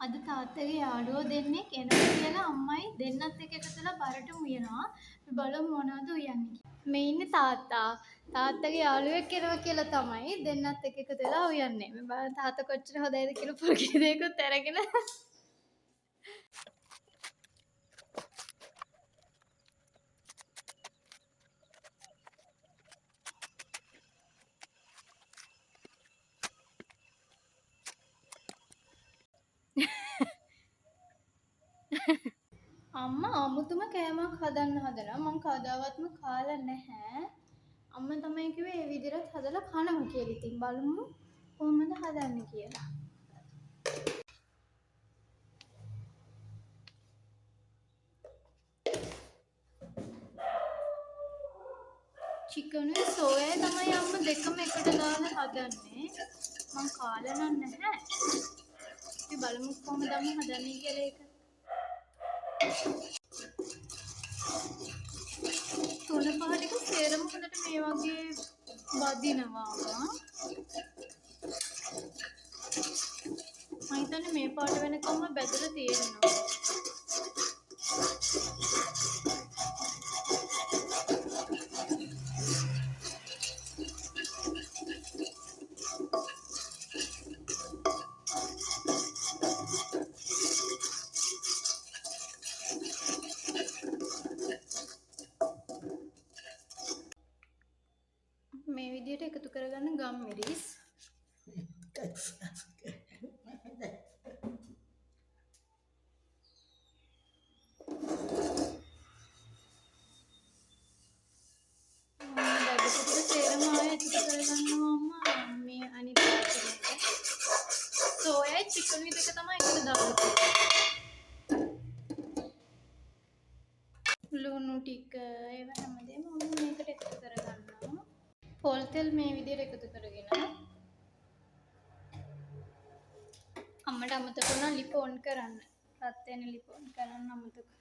අද තාත්තගේ යාළුවෝ දෙන්නෙක් එනවා කියලා අම්මයි දෙන්නත් එක්ක එකතු වෙලා බරටම උයනවා. අපි බලමු මොනවද උයන්නේ. මේ ඉන්නේ තාත්තා. තාත්තගේ යාළුවෙක් එනවා කියලා තමයි දෙන්නත් එක්ක එකතු වෙලා උයන්නේ. මේ බලන්න තාත්තා කොච්චර හොඳයිද කියලා පොඩි දෙයක්වත් අරගෙන. අම්මා අමුතුම කෑමක් හදන්න හදනවා. මම කවදාවත්ම කාලා නැහැ. අම්මා තමයි කිව්වේ මේ විදිහට හදලා කනවා කියලා. ඉතින් බලමු කොහොමද හදන්නේ කියලා. චිකනුයි සෝයයි තමයි අම්මා දෙකම එකට දාලා හදන්නේ. මම කාලා නැහැ. අපි බලමු කොහොමද අම්මා හදන්නේ කියලා ඒක. තුන පහ ටික සේරම හොඳට මේ වගේ වදිනවා අම්මා. මම හිතන්නේ මේ පාට වෙනකම්ම බැදලා තියෙනවා. මේ විදිහට එකතු කරගන්න ගම් මිරිස්. සේරම ආයෙ එකතු කරගන්නවා අම්මා. මේ අනිත් පැත්තට. සෝයයි චිකනුයි දෙක තමයි එකට දාලා තියෙන්නේ. ලුණු ටික ඒව හැමදේම මම මේකට එකතු කරගන්නවා. පොල් තෙල් මේ විදිහට එකතු කරගෙන අම්මට අමතක වුණා ලිප ඔන් කරන්න. රත් වෙන ලිප ඔන් කරන්න අමතක වුණා.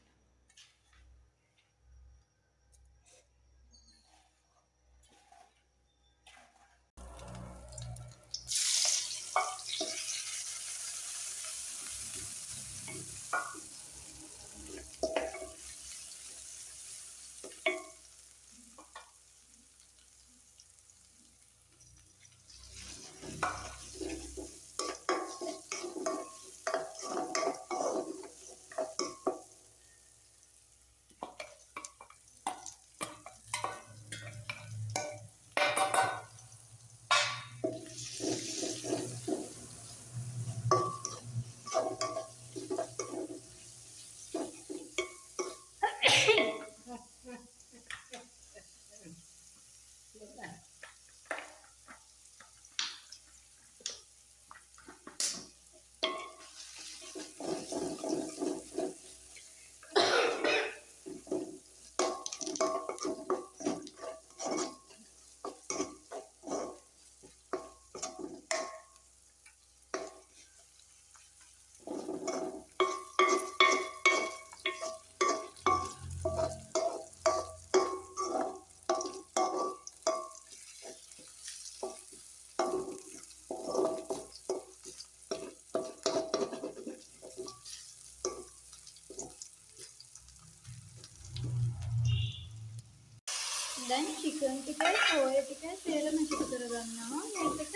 දැන් චිකන් ටිකයි සෝය ටිකයි සේරම එකතු කරගන්නවා මේකට.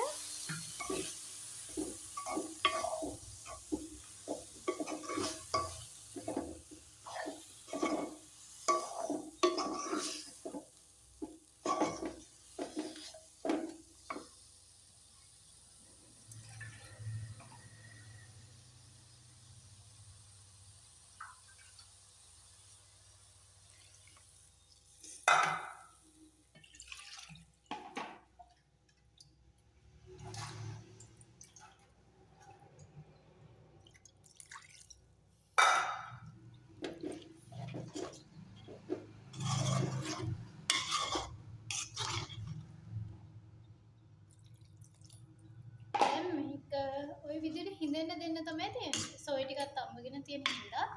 ඔය විදිහට හිඳෙන්න දෙන්න තමයි තියෙන්නේ. සෝයි ටිකත් අම්මගෙන තියෙන හින්දා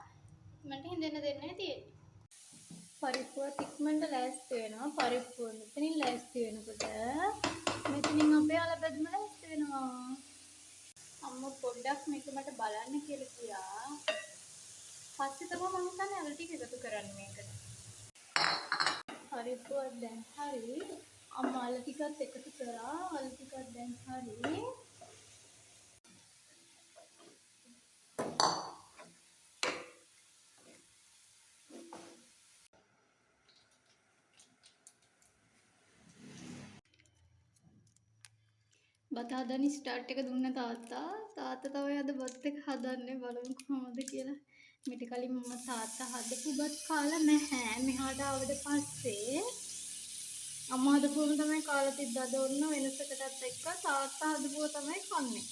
මට හිඳෙන්න දෙන්නයි තියෙන්නේ. පරිප්පුවත් ඉක්මනට ලෑස්ති වෙනවා. පරිප්පුව මෙතනින් ලෑස්ති වෙනකොට මෙතනින් අපේ අලබැදම ලෑස්ති වෙනවා. අම්මා පොඩ්ඩක් මේක මට බලන්න කියලා කියා. පස්සේ තමයි මම හිතන්නේ අර ටික එකතු කරන්න මේකට. හරි පුවත් දැන් හරි. අම්මා අල ටිකත් එකතු කරා. අල ටිකත් දැන් හරි. බත් හදන්න ස්ටාර්ට් එක දුන්න තාත්තා. තාත්තා තමයි අද බත් එක හදන්නේ. බලමු කොහොමද කියලා. මීට කලින් මම තාත්තා හදපු බත් කාලා නැහැ. මෙහාට ආවට පස්සේ අම්මා හදපුවම තමයි කාලා තිබ්බා. අද ඔන්න වෙනසකටත් එක්ක තාත්තා හදපුව තමයි කන්නේ.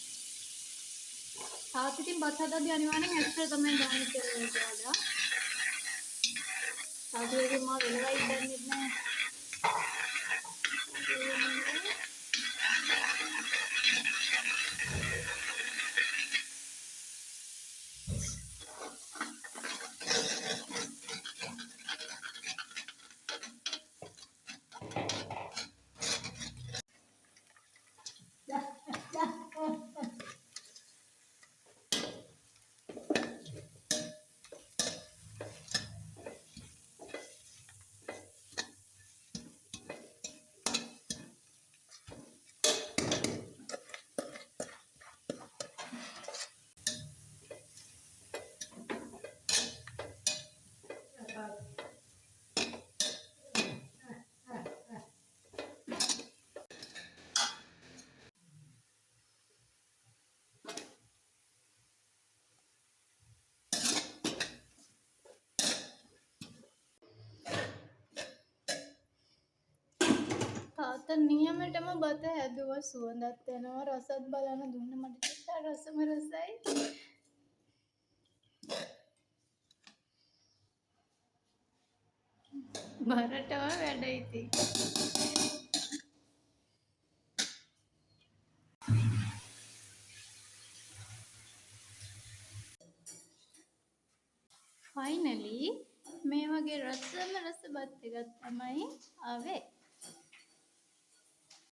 තාත්තා ඉතින් බත් හදද්දී අනිවාර්යෙන් ඇක්ටර් තමයි දාන්නේ කියලා වඩා. තාත්තගේ මා වෙනවයි දන්නේ නැහැ. තාත්තා නියමෙටම බත හැදුවා සුවඳත් එනවා රසත් බලන්න දුන්න මට ටිකක් රසම රසයි බරටම වැඩ ඉතින් ෆයිනලි මේ වගේ රසම රස බත් එකක් තමයි ආවේ